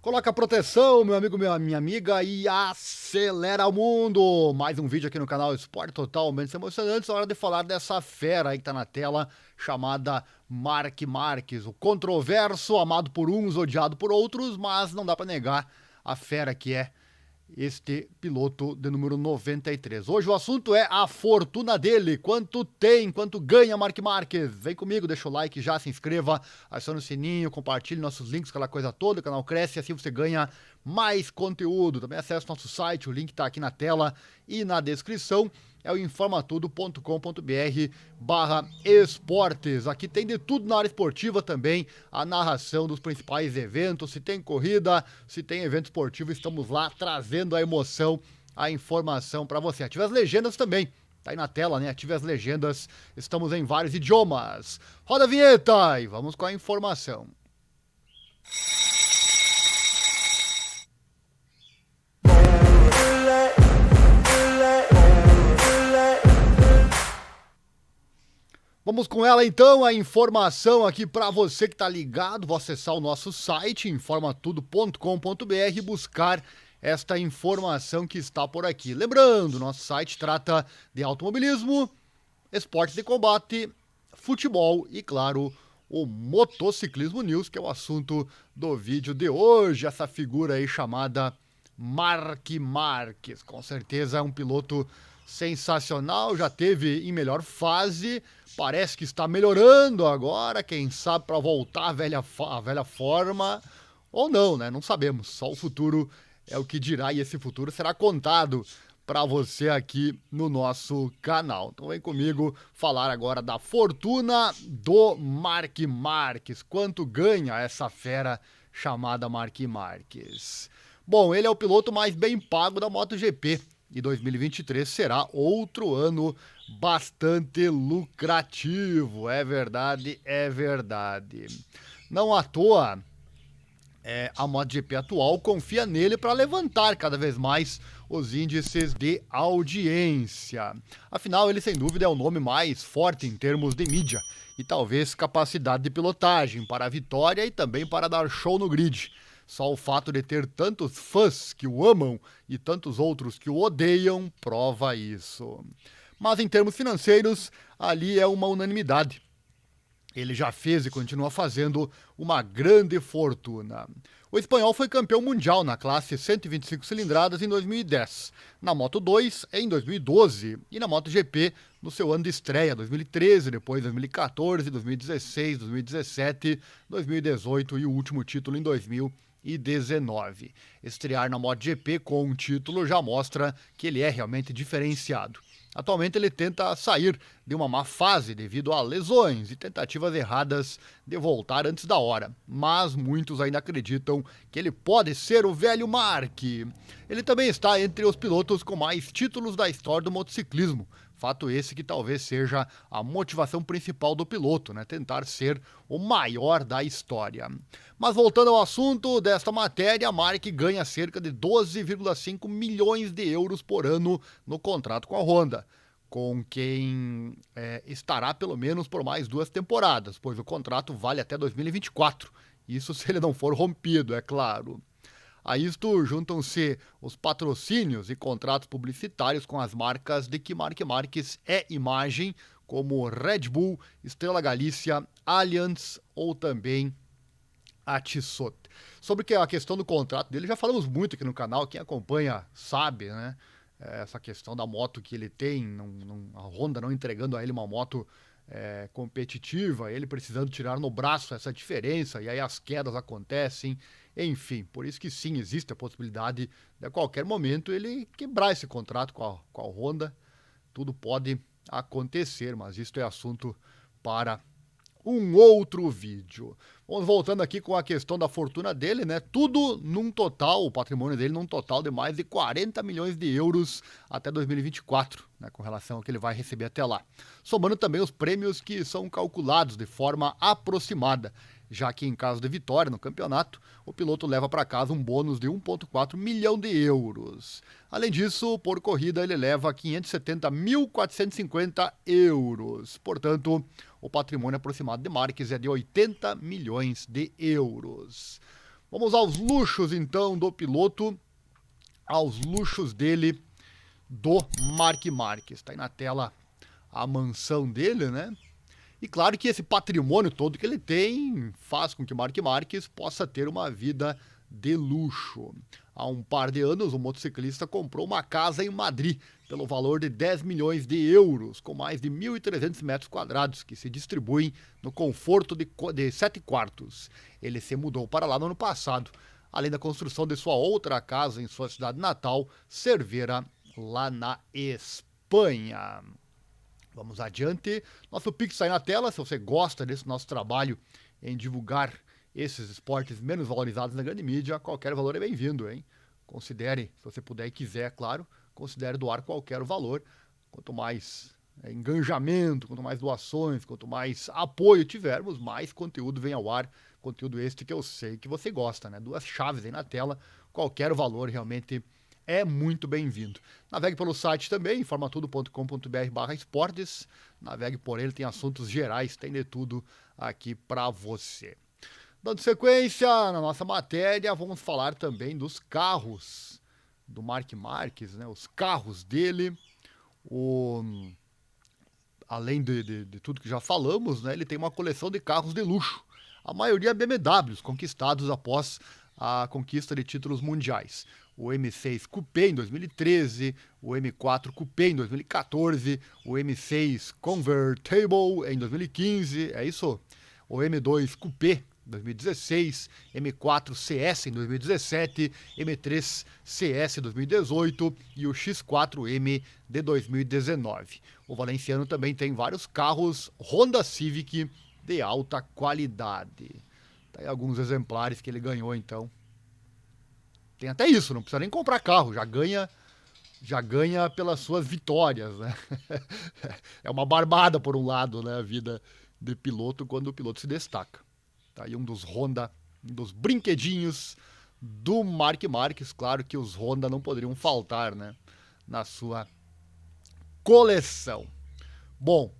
Coloca proteção, meu amigo, minha amiga, e acelera o mundo! Mais um vídeo aqui no canal Esporte Totalmente Emocionante. É hora de falar dessa fera aí que tá na tela, chamada Mark Marques. O controverso, amado por uns, odiado por outros, mas não dá pra negar a fera que é este piloto de número 93. Hoje o assunto é a fortuna dele, quanto tem, quanto ganha Mark Marques. Vem comigo, deixa o like, já se inscreva, acione o sininho, compartilhe nossos links, aquela coisa toda, o canal cresce e assim você ganha mais conteúdo. Também acesse nosso site, o link tá aqui na tela e na descrição. É o informatudo.com.br/esportes. Aqui tem de tudo na área esportiva também, a narração dos principais eventos. Se tem corrida, se tem evento esportivo, estamos lá trazendo a emoção, a informação para você. Ative as legendas também. Tá aí na tela, né? Ative as legendas. Estamos em vários idiomas. Roda a vinheta e vamos com a informação. Vamos com ela então, a informação aqui para você que tá ligado. Vou acessar o nosso site, informatudo.com.br, e buscar esta informação que está por aqui. Lembrando, nosso site trata de automobilismo, esportes de combate, futebol e, claro, o motociclismo news, que é o assunto do vídeo de hoje. Essa figura aí chamada Mark Marques. Com certeza é um piloto sensacional, já teve em melhor fase, parece que está melhorando agora, quem sabe para voltar à velha forma, ou não, né? Não sabemos, só o futuro é o que dirá e esse futuro será contado para você aqui no nosso canal. Então vem comigo falar agora da fortuna do Mark Marques. Quanto ganha essa fera chamada Mark Marques? Bom, ele é o piloto mais bem pago da MotoGP e 2023 será outro ano bastante lucrativo. É verdade, é verdade. Não à toa, a MotoGP atual confia nele para levantar cada vez mais os índices de audiência. Afinal, ele sem dúvida é o nome mais forte em termos de mídia e talvez capacidade de pilotagem para a vitória e também para dar show no grid. Só o fato de ter tantos fãs que o amam e tantos outros que o odeiam prova isso. Mas em termos financeiros, ali é uma unanimidade. Ele já fez e continua fazendo uma grande fortuna. O espanhol foi campeão mundial na classe 125 cilindradas em 2010, na Moto 2 em 2012 e na MotoGP no seu ano de estreia, 2013, depois 2014, 2016, 2017, 2018 e o último título em 2019. Estrear na MotoGP com um título já mostra que ele é realmente diferenciado. Atualmente ele tenta sair de uma má fase devido a lesões e tentativas erradas de voltar antes da hora, mas muitos ainda acreditam que ele pode ser o velho Mark. Ele também está entre os pilotos com mais títulos da história do motociclismo. Fato esse que talvez seja a motivação principal do piloto, né? Tentar ser o maior da história. Mas voltando ao assunto desta matéria, Mark ganha cerca de 12,5 milhões de euros por ano no contrato com a Honda, com quem estará pelo menos por mais 2 temporadas, pois o contrato vale até 2024. Isso se ele não for rompido, é claro. A isto juntam-se os patrocínios e contratos publicitários com as marcas de que Mark Marques é imagem, como Red Bull, Estrela Galícia, Allianz ou também a Tissot. Sobre a questão do contrato dele, já falamos muito aqui no canal, quem acompanha sabe, né? Essa questão da moto que ele tem, a Honda não entregando a ele uma moto competitiva, ele precisando tirar no braço essa diferença, e aí as quedas acontecem, enfim, por isso que sim, existe a possibilidade de a qualquer momento ele quebrar esse contrato com a Honda, tudo pode acontecer, mas isso é assunto para um outro vídeo. Vamos voltando aqui com a questão da fortuna dele, né? Tudo num total, o patrimônio dele num total de mais de 40 milhões de euros até 2024, né? Com relação ao que ele vai receber até lá. Somando também os prêmios que são calculados de forma aproximada, já que em caso de vitória no campeonato, o piloto leva para casa um bônus de 1,4 milhão de euros. Além disso, por corrida ele leva 570.450 euros. Portanto, o patrimônio aproximado de Marques é de 80 milhões de euros. Vamos aos luxos, então, do piloto, aos luxos dele, do Marc Marquez. Está aí na tela a mansão dele, né? E claro que esse patrimônio todo que ele tem faz com que o Marc Marquez possa ter uma vida de luxo. Há um par de anos, o motociclista comprou uma casa em Madrid pelo valor de 10 milhões de euros, com mais de 1.300 metros quadrados, que se distribuem no conforto de 7 quartos. Ele se mudou para lá no ano passado, além da construção de sua outra casa em sua cidade natal, Cervera, lá na Espanha. Vamos adiante. Nosso Pix está aí na tela. Se você gosta desse nosso trabalho em divulgar esses esportes menos valorizados na grande mídia, qualquer valor é bem-vindo, hein? Considere, se você puder e quiser, claro, considere doar qualquer valor. Quanto mais engajamento, quanto mais doações, quanto mais apoio tivermos, mais conteúdo vem ao ar. Conteúdo este que eu sei que você gosta, né? 2 chaves aí na tela. Qualquer valor realmente é muito bem-vindo. Navegue pelo site também, informatudo.com.br/esportes. Navegue por ele, tem assuntos gerais, tem de tudo aqui para você. Dando sequência na nossa matéria, vamos falar também dos carros do Marc Marquez, né? Os carros dele. Além de tudo que já falamos, né? Ele tem uma coleção de carros de luxo. A maioria BMWs, conquistados após a conquista de títulos mundiais. O M6 Coupé em 2013, o M4 Coupé em 2014, o M6 Convertible em 2015, é isso? O M2 Coupé 2016, M4 CS em 2017, M3 CS 2018 e o X4M de 2019. O valenciano também tem vários carros Honda Civic de alta qualidade. Tá aí alguns exemplares que ele ganhou, então. Tem até isso, não precisa nem comprar carro, já ganha pelas suas vitórias, né? É uma barbada, por um lado, né, a vida de piloto quando o piloto se destaca. Tá aí um dos Honda, um dos brinquedinhos do Marc Marquez. Claro que os Honda não poderiam faltar, né, na sua coleção. Bom,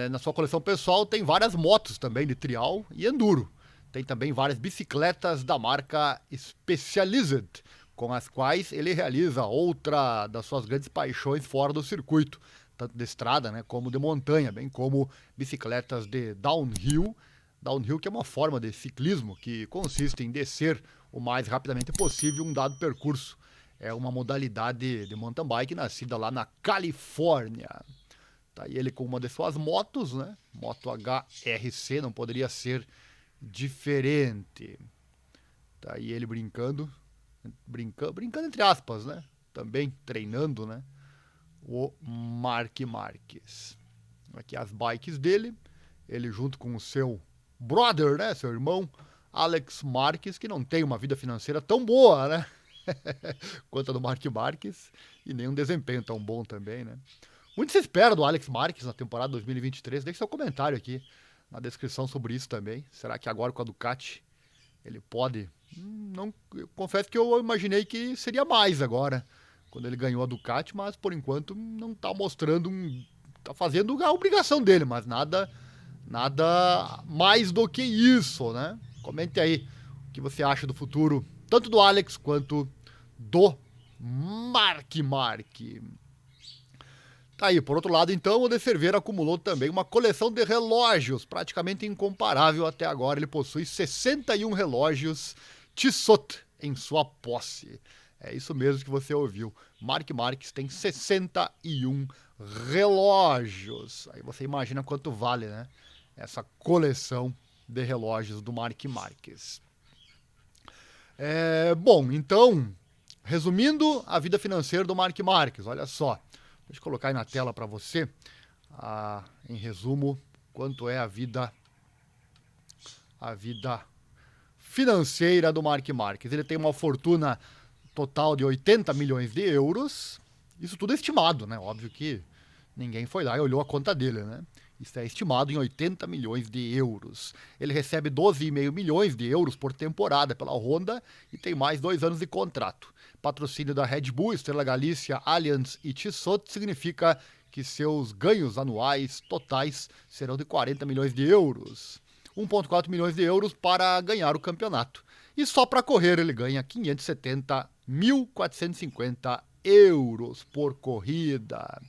na sua coleção pessoal tem várias motos também de trial e enduro. Tem também várias bicicletas da marca Specialized, com as quais ele realiza outra das suas grandes paixões fora do circuito, tanto de estrada, né, como de montanha, bem como bicicletas de downhill. Downhill, que é uma forma de ciclismo que consiste em descer o mais rapidamente possível um dado percurso. É uma modalidade de mountain bike nascida lá na Califórnia. Tá aí ele com uma de suas motos, né? Moto HRC, não poderia ser diferente. Tá aí ele brincando entre aspas, né? Também treinando, né? O Marc Marquez. Aqui as bikes dele, ele junto com o seu brother, né? Seu irmão, Alex Marquez, que não tem uma vida financeira tão boa, né? Quanto a do Marc Marquez, e nem um desempenho tão bom também, né? Muito se espera do Alex Marquez na temporada 2023. Deixe seu comentário aqui na descrição sobre isso também. Será que agora com a Ducati ele pode? Não, eu confesso que eu imaginei que seria mais agora, quando ele ganhou a Ducati, mas por enquanto não tá mostrando tá fazendo a obrigação dele, mas nada mais do que isso, né? Comente aí o que você acha do futuro, tanto do Alex quanto do Marc Marquez. Tá aí, por outro lado, então, o de Cervera acumulou também uma coleção de relógios, praticamente incomparável até agora. Ele possui 61 relógios Tissot em sua posse. É isso mesmo que você ouviu. Marc Marquez tem 61 relógios. Aí você imagina quanto vale, né? Essa coleção de relógios do Marc Marquez. Bom, então, resumindo a vida financeira do Marc Marquez, olha só. Deixa eu colocar aí na tela para você, em resumo, quanto é a vida financeira do Marc Marquez. Ele tem uma fortuna total de 80 milhões de euros. Isso tudo é estimado, né? Óbvio que ninguém foi lá e olhou a conta dele, né? Isso é estimado em 80 milhões de euros. Ele recebe 12,5 milhões de euros por temporada pela Honda e tem mais 2 anos de contrato. Patrocínio da Red Bull, Estrela Galícia, Allianz e Tissot significa que seus ganhos anuais totais serão de 40 milhões de euros. 1,4 milhões de euros para ganhar o campeonato. E só para correr ele ganha 570.450 euros por corrida.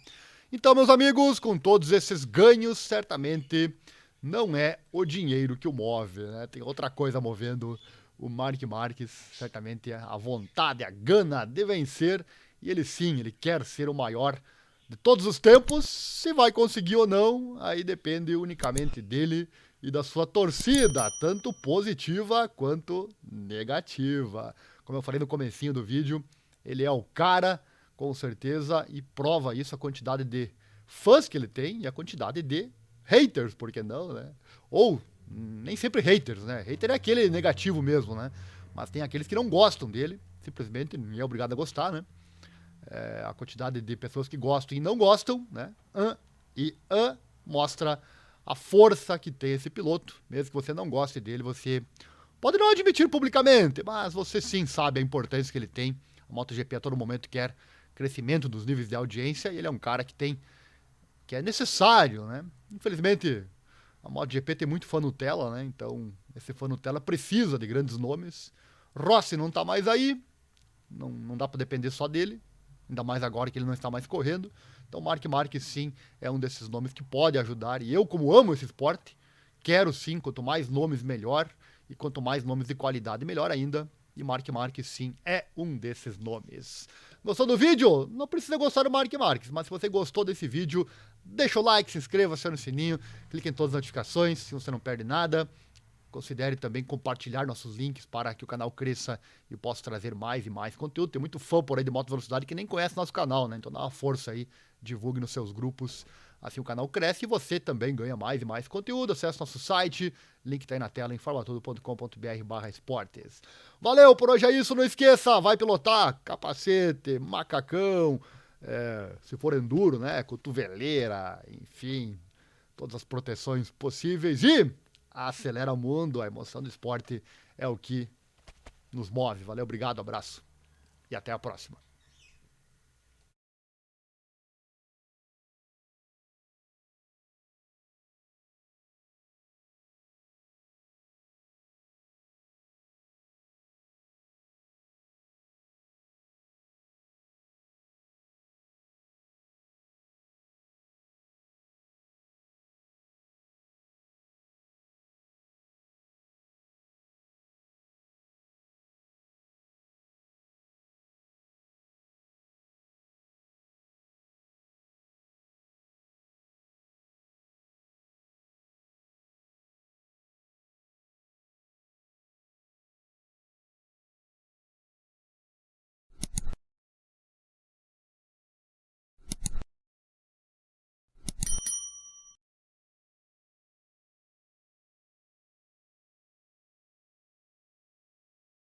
Então, meus amigos, com todos esses ganhos, certamente não é o dinheiro que o move, né? Tem outra coisa movendo o Marc Marques, certamente a vontade, a gana de vencer. E ele sim, ele quer ser o maior de todos os tempos. Se vai conseguir ou não, aí depende unicamente dele e da sua torcida, tanto positiva quanto negativa. Como eu falei no comecinho do vídeo, ele é o cara, com certeza, e prova isso a quantidade de fãs que ele tem e a quantidade de haters, por que não, né? Ou nem sempre haters, né? Hater é aquele negativo mesmo, né? Mas tem aqueles que não gostam dele, simplesmente ninguém é obrigado a gostar, né? A quantidade de pessoas que gostam e não gostam, né? Mostra a força que tem esse piloto. Mesmo que você não goste dele, você pode não admitir publicamente, mas você sim sabe a importância que ele tem. A MotoGP a todo momento quer crescimento dos níveis de audiência e ele é um cara que é necessário, né? Infelizmente, a MotoGP tem muito fã Nutella, né? Então, esse fã Nutella precisa de grandes nomes. Rossi não tá mais aí, não dá para depender só dele, ainda mais agora que ele não está mais correndo. Então, Marc Marques, sim, é um desses nomes que pode ajudar. E eu, como amo esse esporte, quero sim, quanto mais nomes, melhor. E quanto mais nomes de qualidade, melhor ainda. E Marc Marques, sim, é um desses nomes. Gostou do vídeo? Não precisa gostar do Marc Marques, mas se você gostou desse vídeo, deixa o like, se inscreva, acione o sininho, clique em todas as notificações, se você não perde nada. Considere também compartilhar nossos links para que o canal cresça e possa trazer mais e mais conteúdo. Tem muito fã por aí de moto velocidade que nem conhece nosso canal, né? Então dá uma força aí, divulgue nos seus grupos. Assim o canal cresce e você também ganha mais e mais conteúdo. Acesse nosso site, link tá aí na tela, informatudo.com.br/esportes. Valeu, por hoje é isso, não esqueça, vai pilotar, capacete, macacão, se for enduro, né, cotoveleira, enfim, todas as proteções possíveis e acelera o mundo, a emoção do esporte é o que nos move. Valeu, obrigado, abraço e até a próxima.